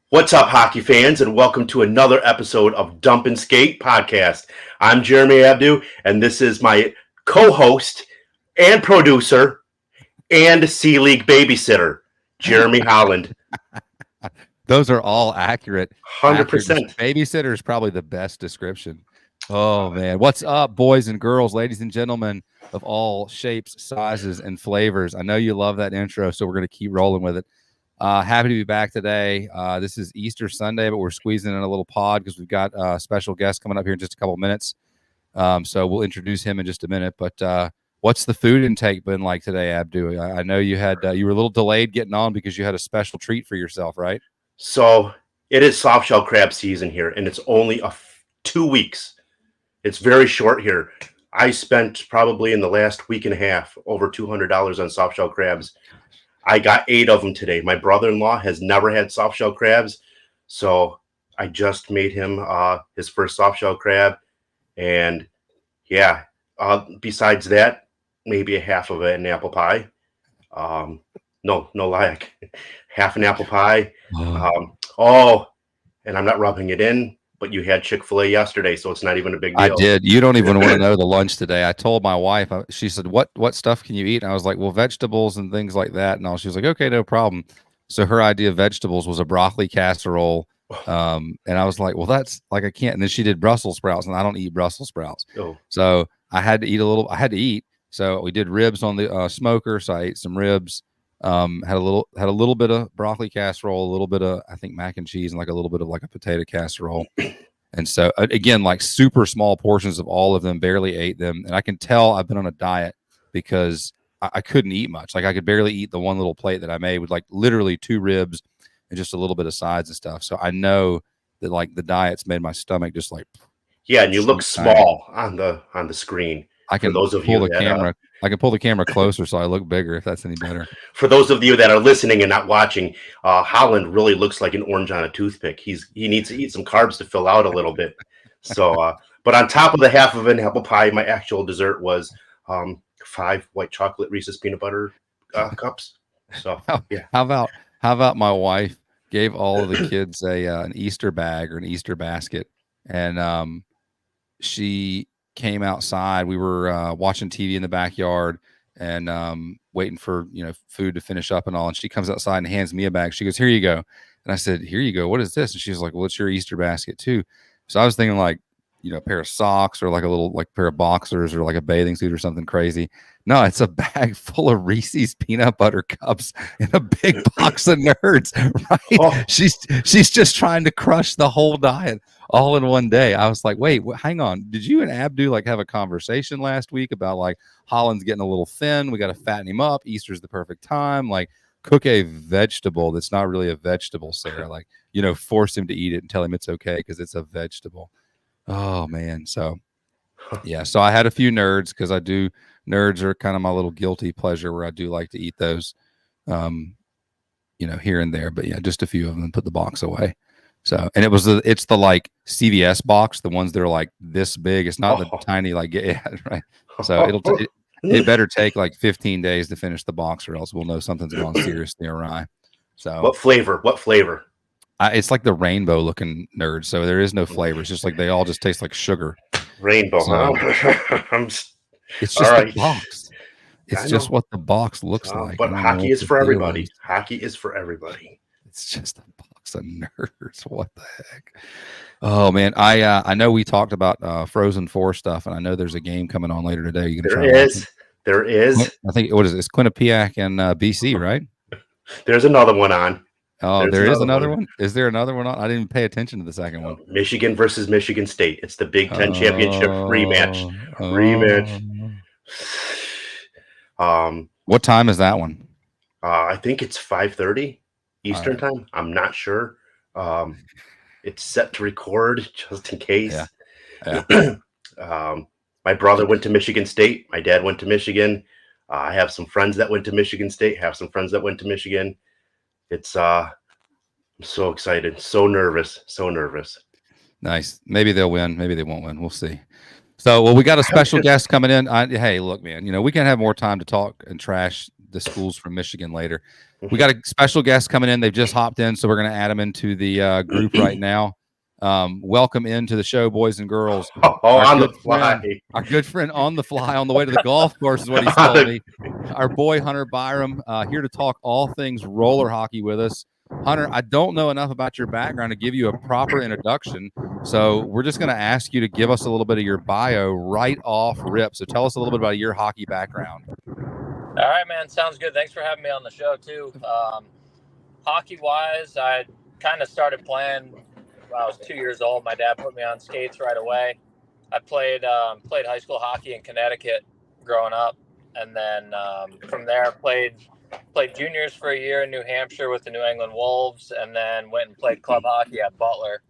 What's up, hockey fans, and welcome to another episode of Dump and Skate Podcast. I'm Jeremy Abdu, and this is my co-host and producer and C-League babysitter, Jeremy Holland. Those are all accurate. 100%. Babysitter is probably the best description. Oh, man. What's up, boys and girls, ladies and gentlemen of all shapes, sizes, and flavors? I know you love that intro, so we're going to keep rolling with it. Happy to be back today. This is Easter Sunday, but we're squeezing in a little pod because we've got a special guest coming up here in just a couple of minutes. So we'll introduce him in just a minute. But what's the food intake been like today, Abdu? I know you had you were a little delayed getting on because you had a special treat for yourself, right? So it is softshell crab season here, and it's only 2 weeks. It's very short here. I spent probably in the last week and a half over $200 on softshell crabs. I got 8 of them today. My brother-in-law has never had softshell crabs, so I just made him his first softshell crab. And yeah, besides that, maybe a half of an apple pie. No lie, half an apple pie. And I'm not rubbing it in, but you had Chick-fil-A yesterday, so it's not even a big deal. I did. You don't even want to know the lunch today. I told my wife, she said, what stuff can you eat? And I was like, well, vegetables and things like that. And all she was like, okay, no problem. So her idea of vegetables was a broccoli casserole. And I was like, well, that's like, I can't. And then she did Brussels sprouts, and I don't eat Brussels sprouts. Oh. So I had to eat. So we did ribs on the smoker. So I ate some ribs. Had a little bit of broccoli casserole, a little bit of, I think, mac and cheese, and like a little bit of like a potato casserole. And so again, like super small portions of all of them, barely ate them. And I can tell I've been on a diet because I couldn't eat much. Like I could barely eat the one little plate that I made with like literally 2 ribs and just a little bit of sides and stuff. So I know that like the diet's made my stomach just like, yeah. And you look small on the screen. I can pull the camera closer so I look bigger, if that's any better. For those of you that are listening and not watching, Holland really looks like an orange on a toothpick. He needs to eat some carbs to fill out a little bit. So, but on top of the half of an apple pie, my actual dessert was 5 white chocolate Reese's peanut butter cups. So, yeah. How about my wife gave all of the kids an Easter bag or an Easter basket, and she came outside. We were watching TV in the backyard and waiting for food to finish up and all. And she comes outside and hands me a bag. She goes, "Here you go." And I said, "Here you go. What is this?" And she was like, "Well, it's your Easter basket too." So I was thinking like, a pair of socks or like a little like pair of boxers or like a bathing suit or something crazy. No, it's a bag full of Reese's peanut butter cups and a big box of Nerds. Right? Oh. She's just trying to crush the whole diet all in one day. I was like, wait, hang on. Did you and Abdu like have a conversation last week about like Holland's getting a little thin? We got to fatten him up. Easter's the perfect time. Like cook a vegetable that's not really a vegetable, Sarah. Like, force him to eat it and tell him it's okay because it's a vegetable. Oh man. So yeah. So I had a few Nerds because Nerds are kind of my little guilty pleasure where I do like to eat those, here and there, but yeah, just a few of them, put the box away. So, and it's the like CVS box, the ones that are like this big. It's not the tiny, like, yeah, right. So it better take like 15 days to finish the box or else we'll know something's gone seriously awry. So what flavor? It's like the rainbow looking Nerds. So there is no flavor. It's just like, they all just taste like sugar. Rainbow. So, it's just the box. It's just what the box looks like. But hockey is for everybody. Hockey is for everybody. It's just a box of Nerds. What the heck? Oh man, I know we talked about Frozen 4 stuff, and I know there's a game coming on later today. You gonna There is. I think what is it? It's Quinnipiac and BC, right? There's another one on. Oh, there is another one. Is there another one on? I didn't even pay attention to the second one. Michigan versus Michigan State. It's the Big Ten championship rematch. What time is that one? I think it's 5:30 Eastern time. I'm not sure. It's set to record just in case. Yeah. My brother went to Michigan State. My dad went to Michigan. I have some friends that went to Michigan State. Have some friends that went to Michigan. It's I'm so excited, so nervous. Nice. Maybe they'll win. Maybe they won't win. We'll see. So, well, we got a special guest coming in. Hey, look, man, we can have more time to talk and trash the schools from Michigan later. We got a special guest coming in. They've just hopped in, so we're going to add them into the group right now. Welcome into the show, boys and girls. Oh, on the fly. Our good friend on the fly on the way to the golf course is what he's told me. Our boy Hunter Byram here to talk all things roller hockey with us. Hunter, I don't know enough about your background to give you a proper introduction, so we're just going to ask you to give us a little bit of your bio right off rip. So tell us a little bit about your hockey background. All right, man. Sounds good. Thanks for having me on the show, too. Hockey-wise, I kind of started playing when I was 2 years old. My dad put me on skates right away. I played high school hockey in Connecticut growing up, and then from there played juniors for a year in New Hampshire with the New England Wolves, and then went and played club hockey at Butler.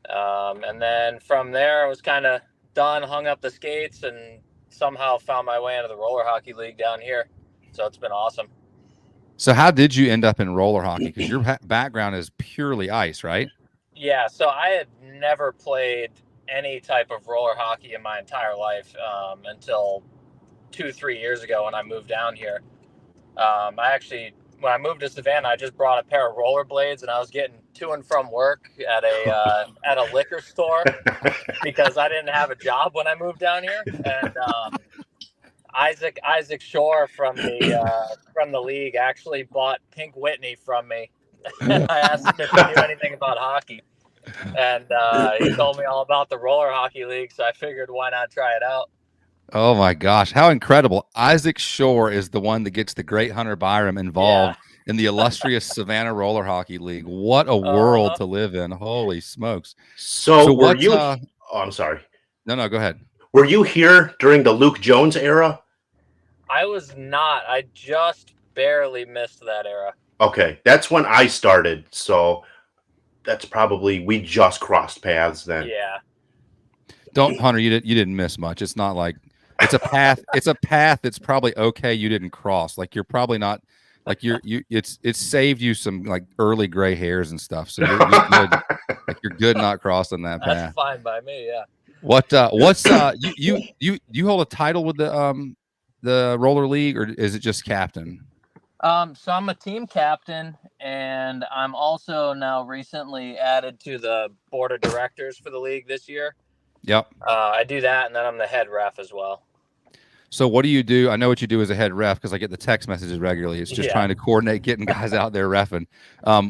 And then from there, I was kind of done, hung up the skates, and somehow found my way into the roller hockey league down here. So it's been awesome. So how did you end up in roller hockey? Because your background is purely ice, right? Yeah, so I had never played any type of roller hockey in my entire life until 2-3 years ago when I moved down here. When I moved to Savannah, I just brought a pair of rollerblades, and I was getting to and from work at a liquor store because I didn't have a job when I moved down here. And Isaac Shore from the league actually bought Pink Whitney from me. I asked him if he knew anything about hockey, and he told me all about the roller hockey league. So I figured, why not try it out? Oh my gosh, how incredible. Isaac Shore is the one that gets the great Hunter Byram involved in the illustrious Savannah Roller Hockey League. What a world to live in. Holy smokes. So were you oh, I'm sorry. No, go ahead. Were you here during the Luke Jones era? I was not. I just barely missed that era. Okay, that's when I started. So that's probably, we just crossed paths then. Yeah. Don't, Hunter, you didn't miss much. It's not like it's a path. It's a path that's probably okay. You didn't cross. Like, you're probably not, like, it's saved you some like early gray hairs and stuff. So you're good. Like, you're good not crossing that path. That's fine by me. Yeah. What's you hold a title with the roller league, or is it just captain? So I'm a team captain, and I'm also now recently added to the board of directors for the league this year. Yep. I do that, and then I'm the head ref as well. So what do you do? I know what you do as a head ref because I get the text messages regularly. It's just trying to coordinate getting guys out there reffing.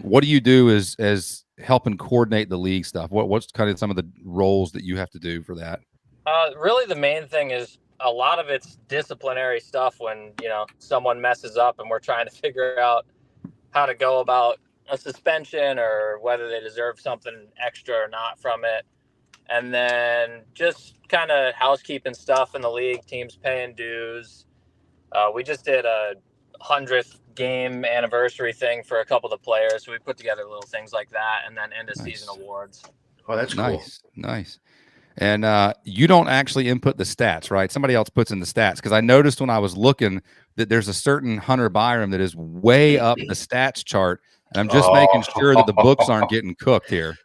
What do you do as helping coordinate the league stuff? What's kind of some of the roles that you have to do for that? Really, the main thing is a lot of it's disciplinary stuff when, someone messes up and we're trying to figure out how to go about a suspension or whether they deserve something extra or not from it. And then just kind of housekeeping stuff in the league, teams paying dues. We just did a 100th game anniversary thing for a couple of the players. So we put together little things like that, and then end of season awards. Oh, that's cool. Nice. And you don't actually input the stats, right? Somebody else puts in the stats, because I noticed when I was looking that there's a certain Hunter Byram that is way up the stats chart, and I'm just making sure that the books aren't getting cooked here.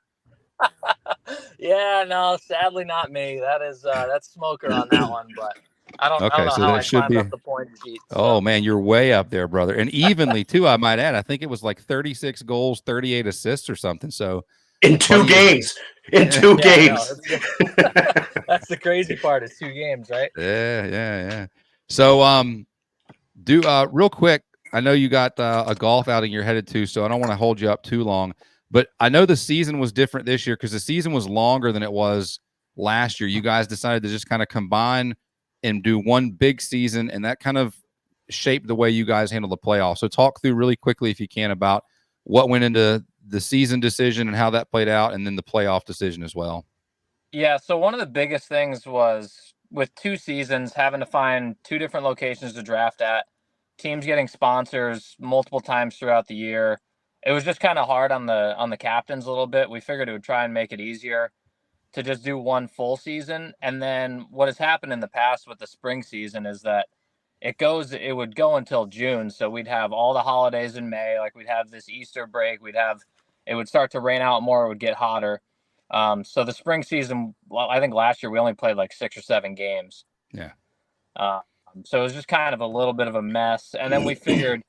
Yeah, no, sadly not me. That's Smoker on that one, but I don't know so how that I should climbed be up the point sheet. So. Oh man, you're way up there, brother, and evenly too. I might add. I think it was like 36 goals, 38 assists, or something. So in two games. That's the crazy part. It's 2 games, right? Yeah. So do real quick. I know you got a golf outing you're headed to, so I don't want to hold you up too long. But I know the season was different this year because the season was longer than it was last year. You guys decided to just kind of combine and do one big season, and that kind of shaped the way you guys handle the playoffs. So talk through really quickly, if you can, about what went into the season decision and how that played out, and then the playoff decision as well. Yeah, so one of the biggest things was with 2 seasons, having to find 2 different locations to draft at, teams getting sponsors multiple times throughout the year. It was just kind of hard on the captains a little bit. We figured it would try and make it easier to just do one full season. And then what has happened in the past with the spring season is that it would go until June. So we'd have all the holidays in May. Like, we'd have this Easter break. It would start to rain out more. It would get hotter. So the spring season, well, I think last year we only played like 6 or 7 games. Yeah. So it was just kind of a little bit of a mess. And then we figured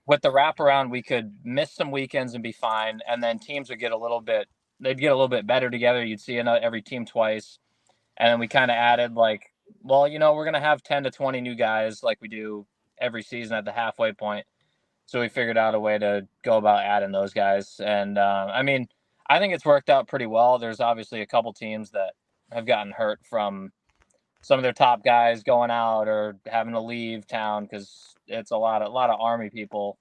with the wraparound, we could miss some weekends and be fine. And then teams would get they'd get a little bit better together. You'd see every team twice. And then we kind of added like, well, we're going to have 10 to 20 new guys like we do every season at the halfway point. So we figured out a way to go about adding those guys. And I mean, I think it's worked out pretty well. There's obviously a couple teams that have gotten hurt from some of their top guys going out or having to leave town because it's a lot of Army people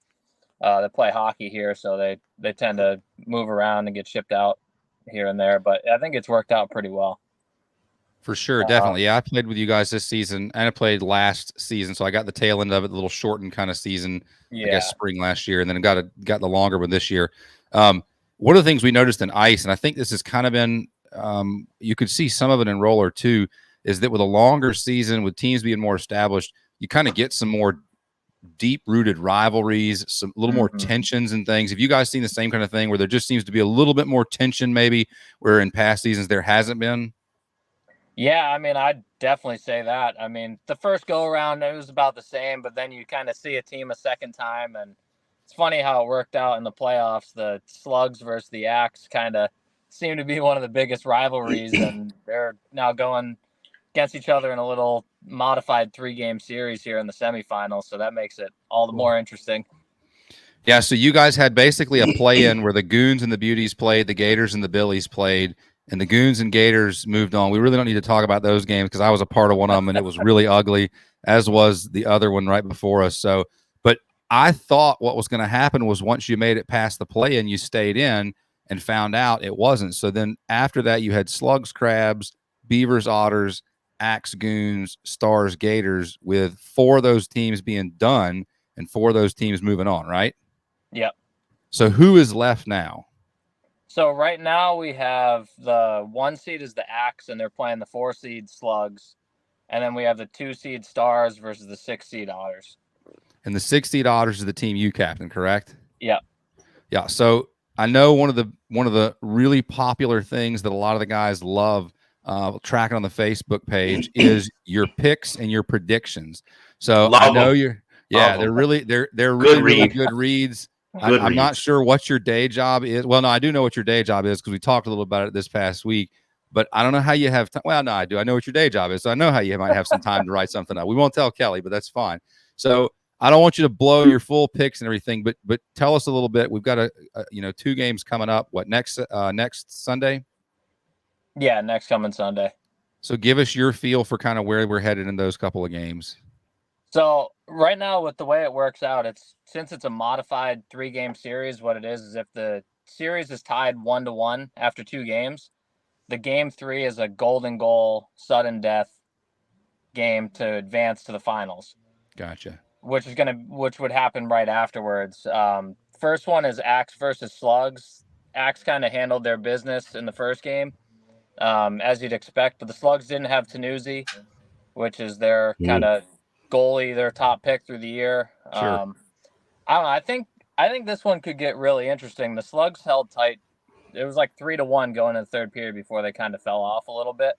that play hockey here, so they tend to move around and get shipped out here and there. But I think it's worked out pretty well. For sure, definitely. Yeah, I played with you guys this season, and I played last season, so I got the tail end of it, the little shortened kind of season. Yeah. I guess spring last year, and then got the longer one this year. One of the things we noticed in ice, and I think this has kind of been, you could see some of it in roller too, is that with a longer season, with teams being more established, you kind of get some more deep-rooted rivalries, some little more tensions and things. Have you guys seen the same kind of thing where there just seems to be a little bit more tension, maybe, where in past seasons there hasn't been? Yeah, I mean, I'd definitely say that. I mean, the first go around it was about the same, but then you kind of see a team a second time, and it's funny how it worked out in the playoffs. The Slugs versus the Axe kind of seem to be one of the biggest rivalries, and they're now going against each other in a little modified 3-game series here in the semifinals. So that makes it all the more interesting. Yeah, so you guys had basically a play-in where the Goons and the Beauties played, the Gators and the Billies played, and the Goons and Gators moved on. We really don't need to talk about those games because I was a part of one of them, and it was really ugly, as was the other one right before us. So, but I thought what was going to happen was once you made it past the play-in, you stayed in, and found out it wasn't. So then after that, you had Slugs, Crabs, Beavers, Otters, Axe, Goons, Stars, Gators, with 4 of those teams being done and 4 of those teams moving on, right? Yep. So who is left now? So right now we have the 1 seed is the Axe, and they're playing the 4 seed Slugs. And then we have the 2 seed Stars versus the 6 seed Otters. And the 6 seed Otters is the team you captain, correct? Yep. Yeah. So I know one of the really popular things that a lot of the guys love tracking on the Facebook page is your picks and your predictions. So Love I know them. you're they're really good reads. I'm not sure what your day job is. Well, no, I do know what your day job is because we talked a little about it this past week. But I don't know how you have time. Well, no, I do. I know what your day job is, so I know how you might have some time to write something up. We won't tell Kelly, but that's fine. So I don't want you to blow your full picks and everything, but tell us a little bit. We've got 2 games coming up. What next Sunday? Yeah, next coming Sunday. So give us your feel for kind of where we're headed in those couple of games. So right now, with the way it works out, since it's a modified 3-game series, what it is if the series is tied 1-1 after 2 games, the game 3 is a golden goal, sudden death game to advance to the finals. Gotcha. Which would happen right afterwards. First one is Axe versus Slugs. Axe kind of handled their business in the first game, as you'd expect, but the Slugs didn't have Tanuzi, which is their kind of goalie, their top pick through the year. Sure. I don't know. I think this one could get really interesting. The Slugs held tight. It was like 3-1 going in the third period before they kind of fell off a little bit.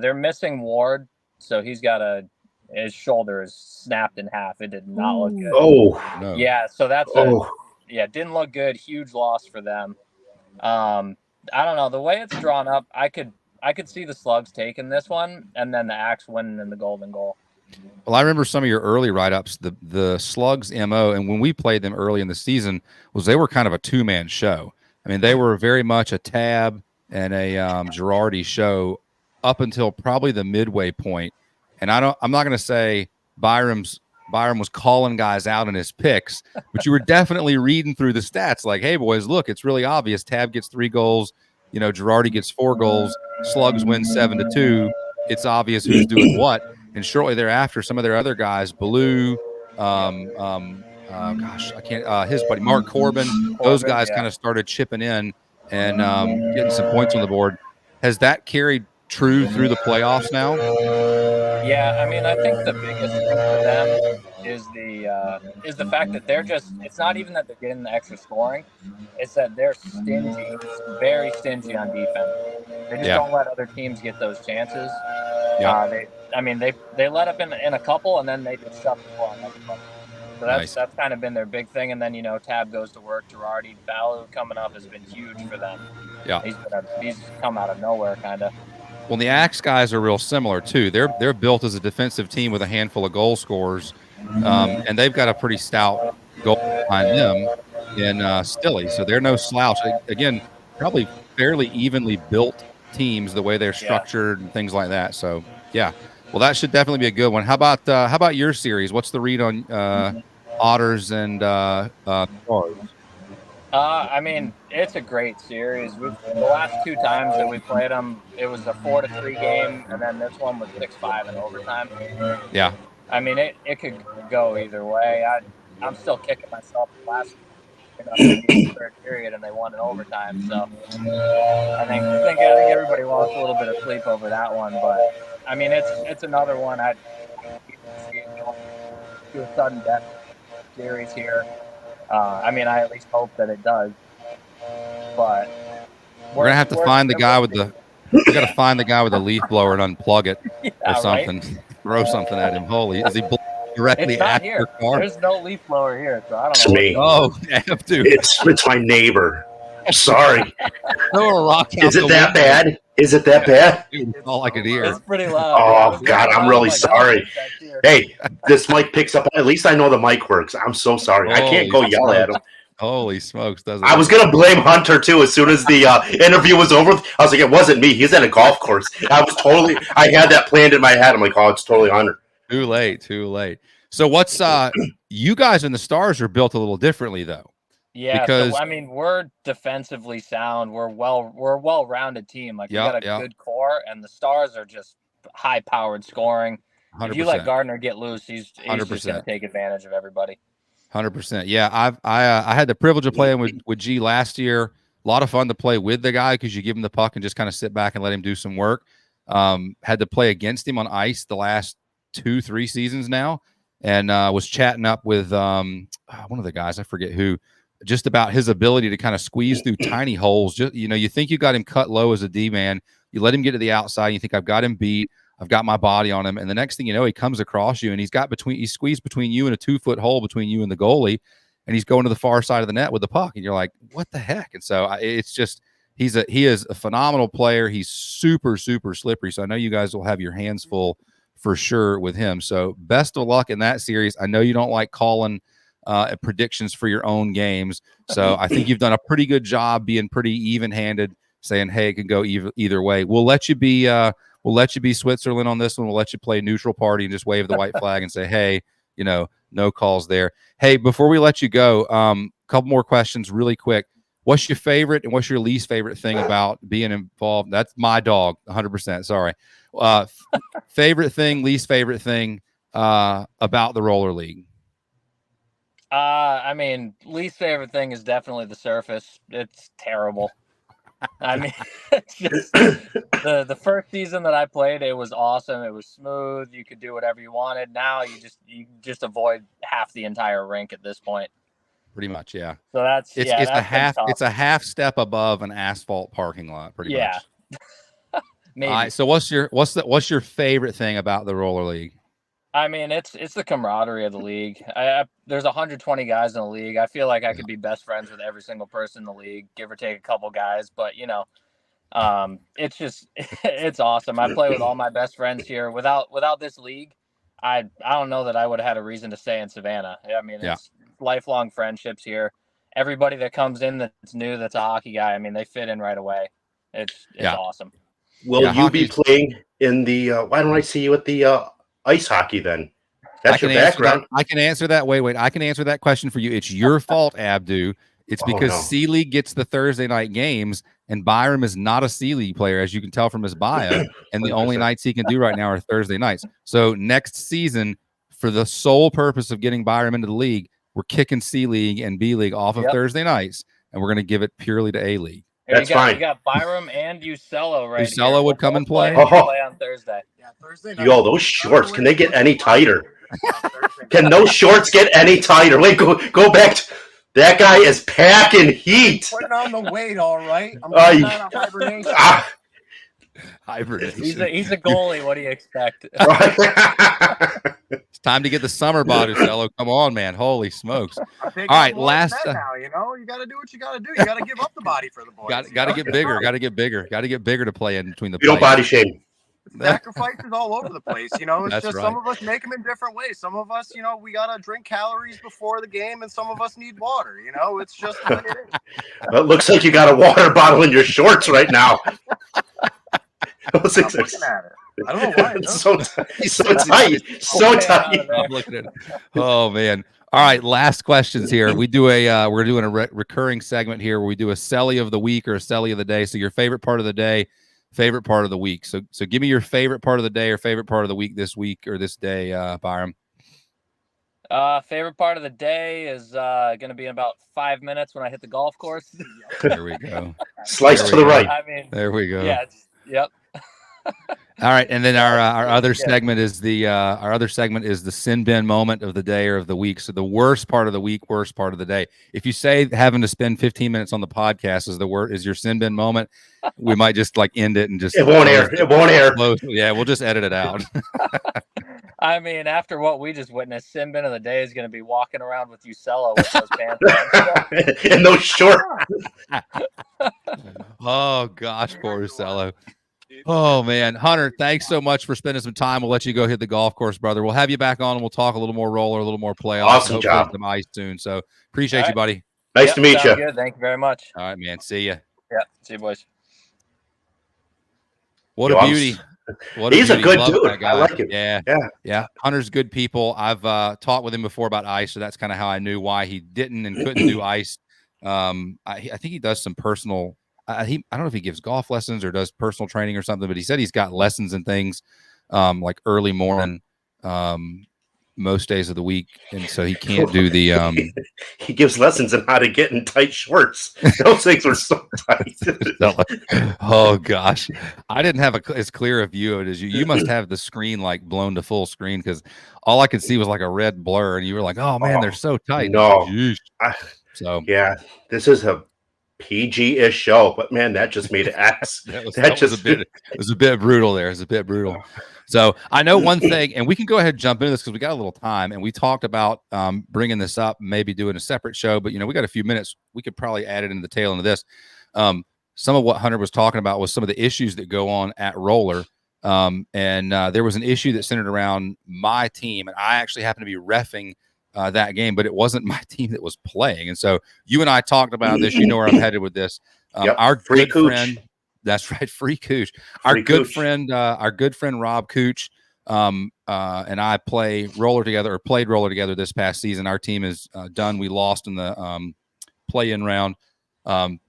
They're missing Ward, so his shoulder is snapped in half. It did not look good. Oh no. Yeah, so didn't look good. Huge loss for them. I don't know. The way it's drawn up, I could see the Slugs taking this one, and then the Axe winning in the golden goal. Well, I remember some of your early write-ups. The Slugs MO, and when we played them early in the season, was they were kind of a 2-man show. I mean, they were very much a Tab and a Girardi show up until probably the midway point. And I'm not going to say Byram was calling guys out in his picks, but you were definitely reading through the stats like, hey, boys, look, it's really obvious. Tab gets 3 goals. Girardi gets 4 goals. Slugs win 7-2. It's obvious who's doing what. And shortly thereafter, some of their other guys, Blue, his buddy Mark Corbin, those guys kind of started chipping in and getting some points on the board. Has that carried true through the playoffs now? Yeah, I mean, I think the biggest thing for them is the fact that it's not even that they're getting the extra scoring, it's that they're stingy, very stingy on defense. They just don't let other teams get those chances. Yeah. I mean, they let up in a couple, and then they just shut the door on everybody. So Nice. that's kind of been their big thing. And then Tab goes to work. Girardi, Ballou coming up has been huge for them. Yeah. He's come out of nowhere, kind of. Well, the Axe guys are real similar too. They're built as a defensive team with a handful of goal scorers, and they've got a pretty stout goal behind them in Stilly. So they're no slouch. Again, probably fairly evenly built teams the way they're structured and things like that. So yeah, well, that should definitely be a good one. How about your series? What's the read on Otters and Stars? I mean, it's a great series. The last 2 times that we played them, it was a 4-3 game, and then this one was 6-5 in overtime. Yeah. I mean, it could go either way. I'm still kicking myself last third period, and they won in overtime. So I think everybody lost a little bit of sleep over that one. But I mean, it's another one. I'd see it going to a sudden death series here. I mean, I at least hope that it does. But we're gonna have to find the guy with the. We got to find the guy with the leaf blower and unplug it or something. Right? Throw something at him. Holy, is he directly at your car? There's no leaf blower here, so I don't know. Me. Oh, dude. It's my neighbor. Sorry. Throw a rock out. Is it that bad? Is it that bad? Dude, all I could hear. It's pretty loud. Oh God, I'm really sorry. Hey, this mic picks up. At least I know the mic works. I'm so sorry. I can't go yell at him. Holy smokes! Doesn't I was gonna blame Hunter too. As soon as the interview was over, I was like, "It wasn't me. He's at a golf course." I had that planned in my head. I'm like, "Oh, it's totally Hunter." Too late. So what's you guys and the Stars are built a little differently though. Yeah, because so, I mean, we're defensively sound. We're a well-rounded team. Like we got a good core, and the Stars are just high-powered scoring. 100%. If you let Gardner get loose, he's just going to take advantage of everybody. 100%. Yeah, I had the privilege of playing with G last year. A lot of fun to play with the guy because you give him the puck and just kind of sit back and let him do some work. Had to play against him on ice the last 2-3 seasons now, and was chatting up with one of the guys, I forget who, just about his ability to kind of squeeze through tiny holes. Just you think you got him cut low as a D man, you let him get to the outside, and you think I've got him beat. I've got my body on him. And the next thing you know, he comes across you and he's squeezed between you and a 2-foot hole between you and the goalie. And he's going to the far side of the net with the puck. And you're like, what the heck? And so it's just, he is a phenomenal player. He's super, super slippery. So I know you guys will have your hands full for sure with him. So best of luck in that series. I know you don't like calling predictions for your own games. So I think you've done a pretty good job being pretty even-handed, saying, hey, it can go either way. We'll let you be Switzerland on this one. We'll let you play neutral party and just wave the white flag and say, hey, no calls there. Hey, before we let you go, couple more questions really quick. What's your favorite and what's your least favorite thing about being involved? That's my dog, 100%. Sorry. Favorite thing, least favorite thing about the roller league? I mean, least favorite thing is definitely the surface. It's terrible. I mean, it's just the first season that I played, it was awesome. It was smooth. You could do whatever you wanted. Now you just avoid half the entire rink at this point. Pretty much, yeah. So it's a half step above an asphalt parking lot, pretty much. Maybe. All right, so what's your favorite thing about the roller league? I mean, it's the camaraderie of the league. There's 120 guys in the league. I feel like I could be best friends with every single person in the league, give or take a couple guys. But it's just it's awesome. I play with all my best friends here. Without this league, I don't know that I would have had a reason to stay in Savannah. I mean, it's lifelong friendships here. Everybody that comes in that's new, that's a hockey guy. I mean, they fit in right away. It's awesome. Will you be playing in the? Why don't I see you at the? Ice hockey, then. That's your background. I can answer that. Wait. I can answer that question for you. It's your fault, Abdu. It's because C League gets the Thursday night games, and Byram is not a C League player, as you can tell from his bio. And the only nights he can do right now are Thursday nights. So next season, for the sole purpose of getting Byram into the league, we're kicking C League and B League off of Thursday nights, and we're going to give it purely to A League. That's fine. You got Byram and Uccello right Uccello here. would come and play. Play on Thursday. Yeah, Thursday night. Yo, those shorts, can they get any tighter? Can those shorts get any tighter? Wait, go back. That guy is packing heat. Putting on the weight, all right. I'm out of hibernation. Hibernation. He's a goalie. What do you expect? It's time to get the summer body, fellow. Come on, man. Holy smokes. They All got right, more than last that now, you know, you got to do what you got to do. You got to give up the body for the boys. got to get bigger. Got to get bigger. Got to get bigger to play in between the You don't plays. body shame. Sacrifices all over the place, you know. It's That's just right. some of us make them in different ways. Some of us, you know, we gotta drink calories before the game, and some of us need water. You know, it's just the way it is. Well, it looks like you got a water bottle in your shorts right now. I'm looking at it. I don't know why. It's so tight. So tight. I'm looking at it. Oh man. All right, last questions here. We do we're doing a recurring segment here where we do a Selly of the week or a Selly of the day. So your favorite part of the day, favorite part of the week. So give me your favorite part of the day or favorite part of the week this week or this day, Byram. Favorite part of the day is going to be in about 5 minutes when I hit the golf course. There we go. Slice to the right. I mean, there we go. Yeah. Yep. All right, and then our other segment is the sin bin moment of the day or of the week. So the worst part of the week, worst part of the day. If you say having to spend 15 minutes on the podcast is your sin bin moment, we might just like end it and just It won't air. It won't air. Yeah, we'll just edit it out. I mean, after what we just witnessed, sin bin of the day is going to be walking around with Ucella with those pants on. And those short. Oh gosh, poor Ucella. Oh man, Hunter, thanks so much for spending some time. We'll let you go hit the golf course, brother. We'll have you back on and we'll talk a little more roller, a little more playoffs. Awesome job. Some ice soon. So appreciate you, buddy. Nice to meet you. Good. Thank you very much. All right, man. See ya. Yeah. See you, boys. What a beauty. He's a good Love dude. that guy. I like him. Yeah. Hunter's good people. I've talked with him before about ice, so that's kind of how I knew why he didn't and couldn't do ice. I think he does some personal. I don't know if he gives golf lessons or does personal training or something, but he said he's got lessons and things like early morning most days of the week, and so he can't do the. He gives lessons on how to get in tight shorts. Those things are so tight. Oh gosh, I didn't have as clear a view of it as you. You must have the screen like blown to full screen because all I could see was like a red blur, and you were like, "Oh man, they're so tight." No, so yeah, this is a PG-ish show, but man, that just made it X. It was a bit brutal there. It was a bit brutal. So I know one thing, and we can go ahead and jump into this because we got a little time, and we talked about bringing this up, maybe doing a separate show, but we got a few minutes. We could probably add it into the tail end of this. Some of what Hunter was talking about was some of the issues that go on at Roller. And there was an issue that centered around my team, and I actually happened to be reffing that game, but it wasn't my team that was playing. And so you and I talked about this. You know where I'm headed with this. Our good friend, that's right, free Cooch. Our good friend Rob Cooch, and I played roller together this past season. Our team is done. We lost in the play-in round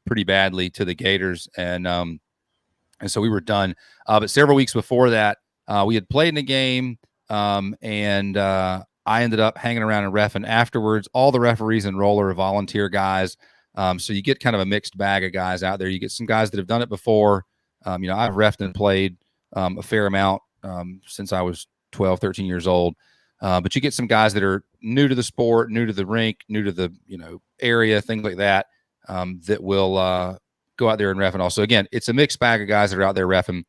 pretty badly to the Gators, and so we were done. But several weeks before that, we had played in a game, and I ended up hanging around and reffing afterwards. All the referees in roller are volunteer guys. So you get kind of a mixed bag of guys out there. You get some guys that have done it before. I've reffed and played a fair amount since I was 12, 13 years old. But you get some guys that are new to the sport, new to the rink, new to the area, things like that, that will go out there and ref. And also, again, it's a mixed bag of guys that are out there reffing.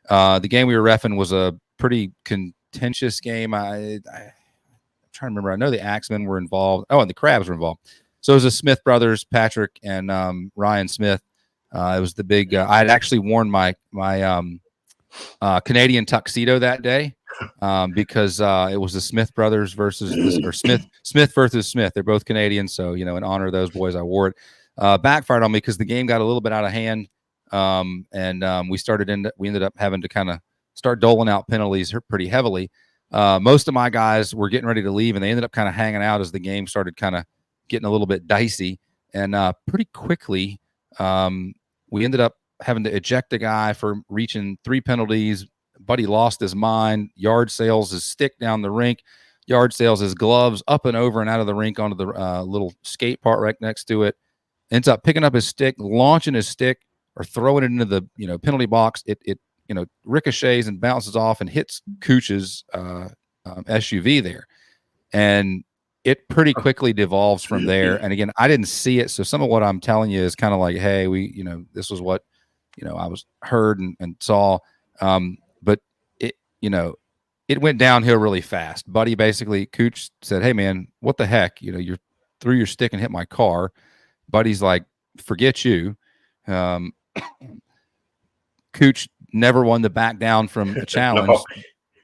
The game we were reffing was a pretty contentious game. I'm trying to remember. I know the Axemen were involved. Oh, and the Crabs were involved. So it was the Smith brothers, Patrick and Ryan Smith. It was the big. I had actually worn my Canadian tuxedo that day because it was the Smith brothers versus Smith versus Smith. They're both Canadian, so in honor of those boys, I wore it. Backfired on me because the game got a little bit out of hand, and we ended up having to kind of start doling out penalties pretty heavily. Most of my guys were getting ready to leave, and they ended up kind of hanging out as the game started kind of getting a little bit dicey. And pretty quickly, we ended up having to eject a guy for reaching 3 penalties. Buddy lost his mind. Yard sails his stick down the rink. Yard sails his gloves up and over and out of the rink onto the little skate park right next to it. Ends up picking up his stick, launching his stick, or throwing it into the penalty box. It ricochets and bounces off and hits Cooch's SUV there. And it pretty quickly devolves from there. And again, I didn't see it. So some of what I'm telling you is kind of like, hey, this was what I was heard and saw. But it, it went downhill really fast. Buddy basically, Cooch said, "Hey man, what the heck? You threw your stick and hit my car." Buddy's like, "Forget you." Um, Cooch never wanted to back down from a challenge. No.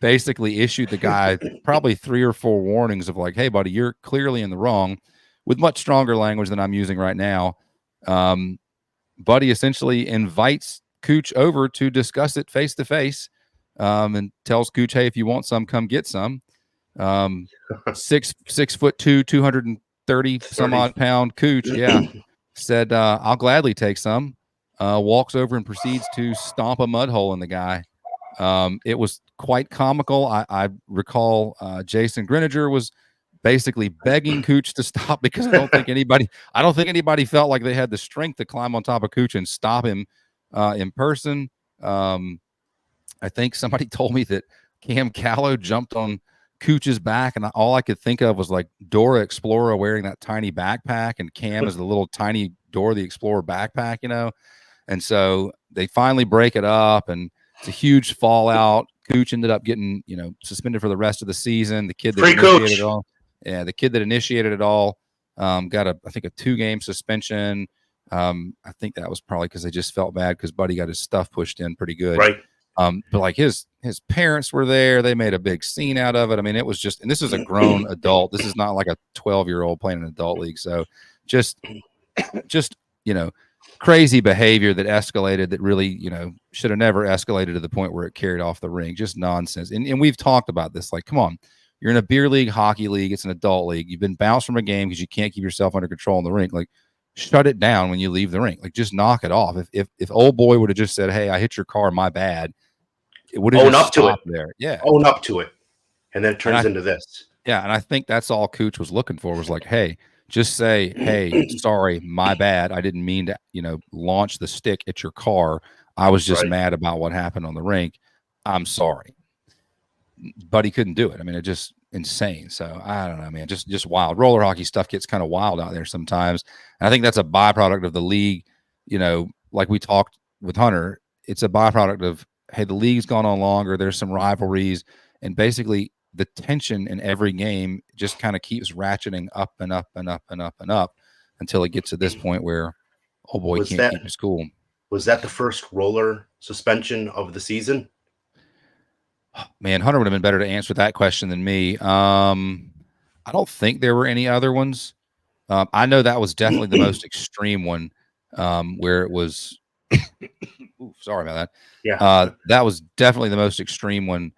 Basically issued the guy probably 3 or 4 warnings of like, "Hey buddy, you're clearly in the wrong," with much stronger language than I'm using right now. Buddy essentially invites Cooch over to discuss it face to face, and tells Cooch, "Hey, if you want some, come get some." 6'2", 230 some odd pound Cooch, yeah, said, "I'll gladly take some." Walks over and proceeds to stomp a mud hole in the guy. It was quite comical. I recall Jason Greninger was basically begging Cooch to stop because I don't think anybody felt like they had the strength to climb on top of Cooch and stop him in person. I think somebody told me that Cam Callow jumped on Cooch's back, and all I could think of was like Dora Explorer wearing that tiny backpack, and Cam is the little tiny Dora the Explorer backpack, And so they finally break it up, and it's a huge fallout. Cooch ended up getting, suspended for the rest of the season. The kid that initiated it all, the kid that initiated it all, got I think a 2-game suspension. I think that was probably because they just felt bad because Buddy got his stuff pushed in pretty good. Right. But like his parents were there. They made a big scene out of it. I mean, it was just, and this is a grown adult. This is not like a 12-year-old playing an adult league. So just crazy behavior that escalated that really, should have never escalated to the point where it carried off the ring. Just nonsense. And we've talked about this. Like, come on, you're in a beer league, hockey league. It's an adult league. You've been bounced from a game because you can't keep yourself under control in the rink. Like, shut it down when you leave the rink. Like, just knock it off. If old boy would have just said, "Hey, I hit your car, my bad," it would have just stopped there. Yeah. Own up to it. And then it turns into this. Yeah. And I think that's all Cooch was looking for, was like, "Hey, just say, hey, sorry, my bad. I didn't mean to, launch the stick at your car. I was just mad about what happened on the rink. I'm sorry." But he couldn't do it. I mean, it's just insane. So I don't know, man, just wild. Roller hockey stuff gets kind of wild out there sometimes. And I think that's a byproduct of the league. Like we talked with Hunter, it's a byproduct of, hey, the league's gone on longer. There's some rivalries, and basically the tension in every game just kind of keeps ratcheting up and up and up and up and up until it gets to this point where, oh boy, can't keep his cool. Was that the first roller suspension of the season? Man, Hunter would have been better to answer that question than me. I don't think there were any other ones. I know that was definitely the most extreme one, where it was. Ooh, sorry about that. Yeah, that was definitely the most extreme one,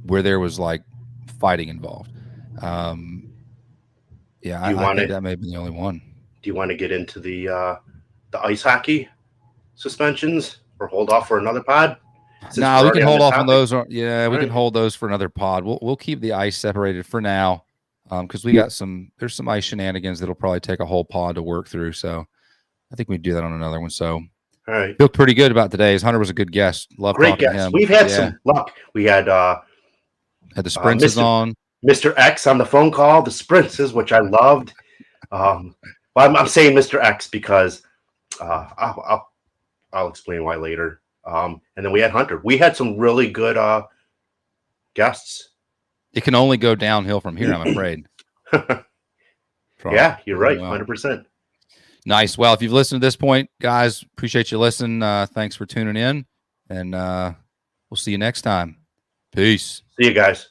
where there was like fighting involved. Yeah, I think that may be the only one. Do you want to get into the ice hockey suspensions, or hold off for another pod? No, we can hold off on those. Yeah, we can hold those for another pod. We'll keep the ice separated for now, because we got there's some ice shenanigans that'll probably take a whole pod to work through. So I think we do that on another one. So all right, feel pretty good about today's. Hunter was a good guest. Love great talking guest. to him. We've had some luck. We had the Sprinces on. Mr. X on the phone call. The Sprinces, which I loved. Well, I'm saying Mr. X because I'll explain why later. And then we had Hunter. We had some really good guests. It can only go downhill from here, I'm afraid. Yeah, you're right. 100%. Nice. Well, if you've listened to this point, guys, appreciate you listening. Thanks for tuning in, and we'll see you next time. Peace. See you guys.